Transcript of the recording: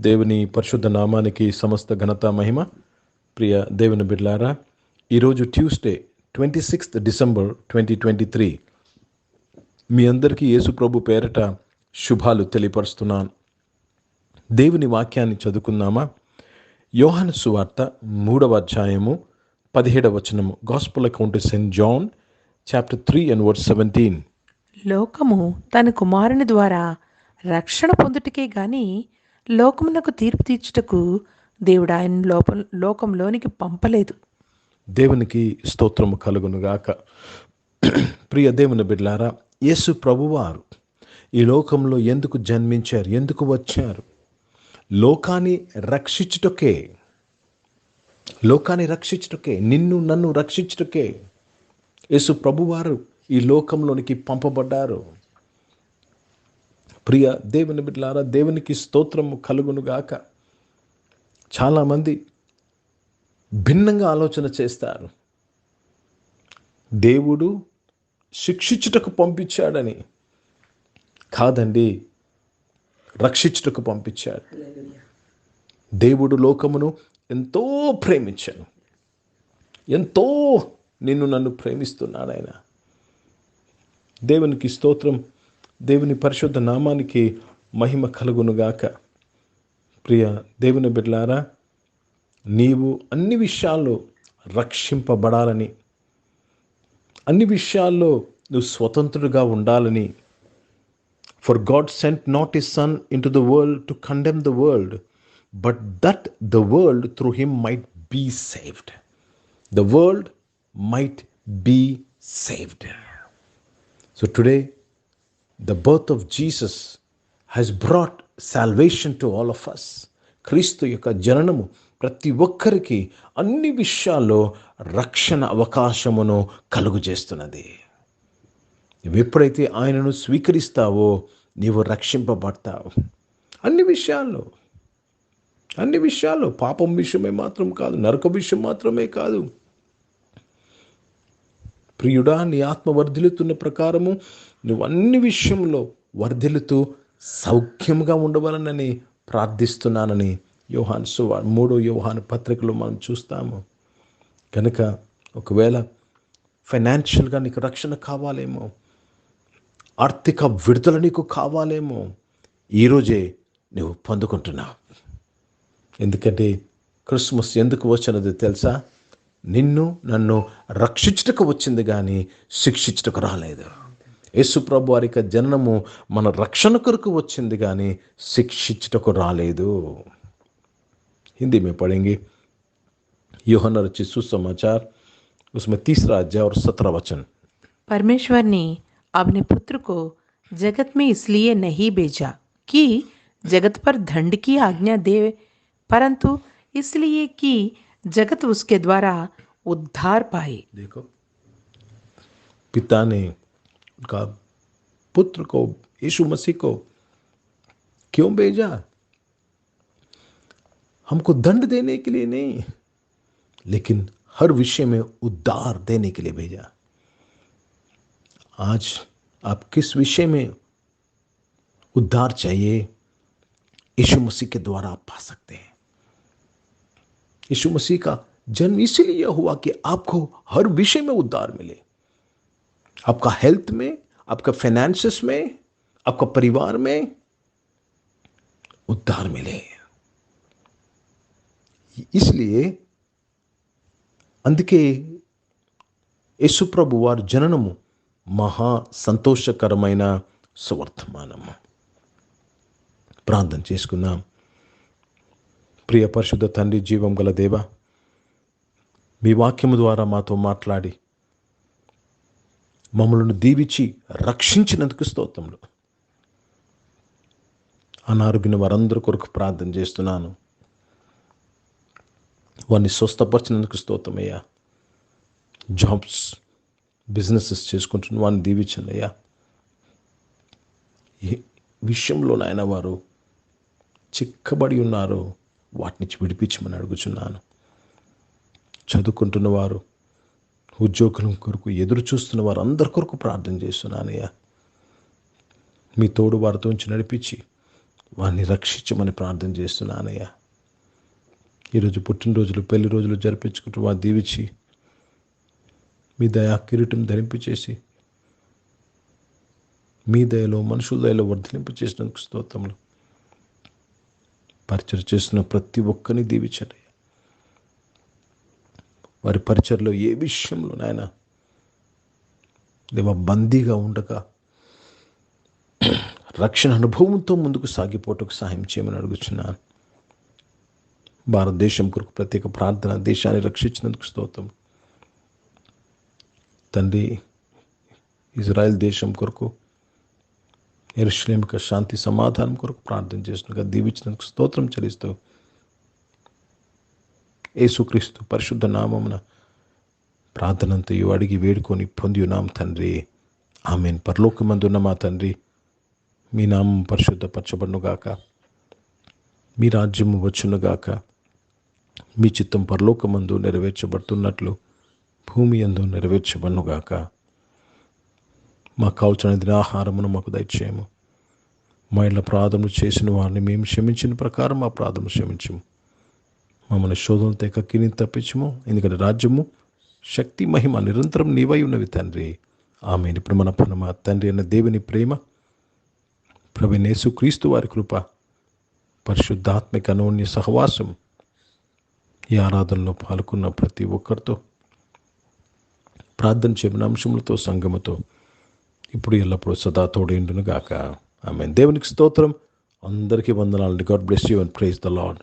దేవుని పరిశుద్ధ నామానికి సమస్త ఘనత మహిమ. ప్రియ దేవుని బిడ్డలారా, ఈరోజు ట్యూస్డే 26th డిసెంబర్ 2023. మీ అందరికీ యేసు ప్రభు పేరట శుభాలు తెలియపరుస్తున్నాను. దేవుని వాక్యాన్ని చదువుకుందామా? యోహాను సువార్త 3వ అధ్యాయము 17వ వచనము. Gospel account saint John chapter 3 and verse 17. లోకము తన కుమారుని ద్వారా రక్షణ పొందుటకే గాని లోకమునకు తీర్పు తీర్చుటకు దేవుడు ఆయన లోకంలోనికి పంపలేదు. దేవునికి స్తోత్రము కలుగునుగాక. ప్రియ దేవుని బిడ్డలారా, యేసు ప్రభువారు ఈ లోకంలో ఎందుకు జన్మించారు, ఎందుకు వచ్చారు? లోకాన్ని రక్షించుటకే, నిన్ను నన్ను రక్షించుటకే యేసు ప్రభువారు ఈ లోకంలోనికి పంపబడ్డారు. ప్రియ దేవుని బిడ్డలారా, దేవునికి స్తోత్రము కలుగునుగాక. చాలామంది భిన్నంగా ఆలోచన చేస్తారు. దేవుడు శిక్షించుటకు పంపించాడని. కాదండి, రక్షించుటకు పంపించాడు. దేవుడు లోకమును ఎంతో ప్రేమించాను, ఎంతో నిన్ను నన్ను ప్రేమిస్తున్నాడు ఆయన. దేవునికి స్తోత్రం, దేవుని పరిశుద్ధ నామానికి మహిమ కలుగునుగాక. ప్రియ దేవుని బిడ్డలారా, నీవు అన్ని విషయాల్లో రక్షింపబడాలని, అన్ని విషయాల్లో నువ్వు స్వతంత్రుడిగా ఉండాలని. For God sent not his son into the world to condemn the world, but that the world through him might be saved. The world might be saved. So today the birth of Jesus has brought salvation to all of us. క్రీస్తు యొక్క జననము ప్రతి ఒక్కరికి అన్ని విషయాల్లో రక్షణ అవకాశమును కలుగు చేస్తున్నది. నువ్వు ఎప్పుడైతే ఆయనను స్వీకరిస్తావో నీవు రక్షింపబడతావు. అన్ని విషయాల్లో పాపం విషయమే మాత్రం కాదు, నరక విషయం మాత్రమే కాదు. ప్రియుడా, నీ ఆత్మ వర్ధిల్లుతున్న ప్రకారము నువ్వు అన్ని విషయంలో వర్ధిల్లుతూ సౌఖ్యంగా ఉండవాలని ప్రార్థిస్తున్నానని యోహాను సువార్త 3వ యోహాను పత్రికలో మనం చూస్తాము. కనుక ఒకవేళ ఫైనాన్షియల్గా నీకు రక్షణ కావాలేమో, ఆర్థిక విడుదల నీకు కావాలేమో, ఈరోజే నువ్వు పొందుకుంటున్నావు. ఎందుకంటే క్రిస్మస్ ఎందుకు వచ్చినది తెలుసా? నిన్ను నన్ను రక్షించుటకు వచ్చింది కానీ శిక్షించుటకు రాలేదు. యేసు ప్రభు వారి యొక్క జననము మన రక్షణ కొరకు వచ్చింది కానీ శిక్షించుటకు రాలేదు. हिंदी में पढ़ेंगे। यूहन्ना रचित सुसमाचार उसमें 3रा अध्याय और 17 वचन। परमेश्वर ने अपने पुत्र को जगत में इसलिए नहीं भेजा कि जगत पर दंड की आज्ञा दे, परंतु इसलिए कि जगत उसके द्वारा उद्धार पाए। देखो, पिता ने उनका पुत्र को, यीशु मसीह को क्यों भेजा? हमको दंड देने के लिए नहीं, लेकिन हर विषय में उद्धार देने के लिए भेजा। आज आप किस विषय में उद्धार चाहिए, यीशु मसीह के द्वारा आप पा सकते हैं। यीशु मसीह का जन्म इसीलिए हुआ कि आपको हर विषय में उद्धार मिले। आपका हेल्थ में, आपका फाइनेंसेस में, आपका परिवार में उद्धार मिले। इसलिए అందుకే యేసు ప్రభు వారి జననము మహా సంతోషకరమైన సువర్తమానము. ప్రార్థన చేసుకుందాం. ప్రియ పరిశుద్ధ తండ్రి, జీవం గల దేవ, మీ వాక్యము ద్వారా మాతో మాట్లాడి మమ్మల్ని దీవించి రక్షించినందుకు స్తోత్రములు. అనారోగ్యమైన వారందరి కొరకు ప్రార్థన చేస్తున్నాను. వారిని స్వస్థపరిచినందుకు స్తోత్రమయ్యా. జాబ్స్, బిజినెసెస్ చేసుకుంటున్న వారిని దీవించండి అయ్యా. ఏ విషయంలో నాయన వారు చిక్కబడి ఉన్నారో వాటి నుంచి విడిపించమని అడుగుచున్నాను. చదువుకుంటున్న వారు, ఉద్యోగుల కొరకు ఎదురు చూస్తున్న వారు అందరి కొరకు ప్రార్థన చేస్తున్నానయ్యా. మీ తోడు వారితో నడిపించి వారిని రక్షించమని ప్రార్థన చేస్తున్నానయ్యా. ఈరోజు పుట్టినరోజులు, పెళ్లి రోజులు జరిపించుకుంటూ వారు దీవించి మీ దయా కిరీటం ధరింపచేసి మీ దయలో, మనుషుల దయలో వర్ధలింపు చేసినందుకు స్తోత్రములు. పరిచయం చేస్తున్న ప్రతి ఒక్కరిని దీవించండి. వారి పరిచయలో ఏ విషయంలో నాయన దేవ బందీగా ఉండగా రక్షణ అనుభవంతో ముందుకు సాగిపోవటకు సహాయం చేయమని అడుగుచున్నాను. భారతదేశం కొరకు ప్రత్యేక ప్రార్థన, దేశాన్ని రక్షించినందుకు స్తోత్రం తండ్రి. ఇజ్రాయెల్ దేశం కొరకు, యెరూషలేముకు శాంతి సమాధానం కొరకు ప్రార్థన చేస్తున్నగా దీవించినందుకు స్తోత్రం చెల్లిస్తూ యేసుక్రీస్తు పరిశుద్ధ నామమున ప్రార్థనంతయు అడిగి వేడుకొని పొంది ఉన్నాం తండ్రి. ఆమేన్. పరలోకమందున్న మా తండ్రి, మీ నామం పరిశుద్ధపరచబడునుగాక, మీ రాజ్యము వచ్చునుగాక, మీ చిత్తం పరలోకమందు నెరవేర్చబడుతున్నట్లు భూమి యందు నెరవేర్చబడునుగాక. మాకు కావలసిన దినాహారమును మాకు దయచేయము. మా ఇళ్ళ అపరాధములు చేసిన వారిని మేము క్షమించిన ప్రకారం మా అపరాధములు క్షమించము. మమ్మల్ని శోధనతో కక్కిని తప్పించము. ఎందుకంటే రాజ్యము, శక్తి, మహిమ నిరంతరం నీవై ఉన్నవి తండ్రి. ఆమేన్. ఇప్పుడు మన మా తండ్రి అన్న దేవుని ప్రేమ, ప్రభువైన యేసుక్రీస్తు వారి కృప, పరిశుద్ధాత్మిక అనోన్య సహవాసం ఈ ఆరాధనలో పాల్గొన్న ప్రతి ఒక్కరితో, ప్రార్థన చేయబడిన అంశములతో, సంగముతో ఇప్పుడు ఎల్లప్పుడూ సదా తోడేండును గాక. ఆమేన్. దేవునికి స్తోత్రం. అందరికీ వందనాలు. God bless you and praise the lord.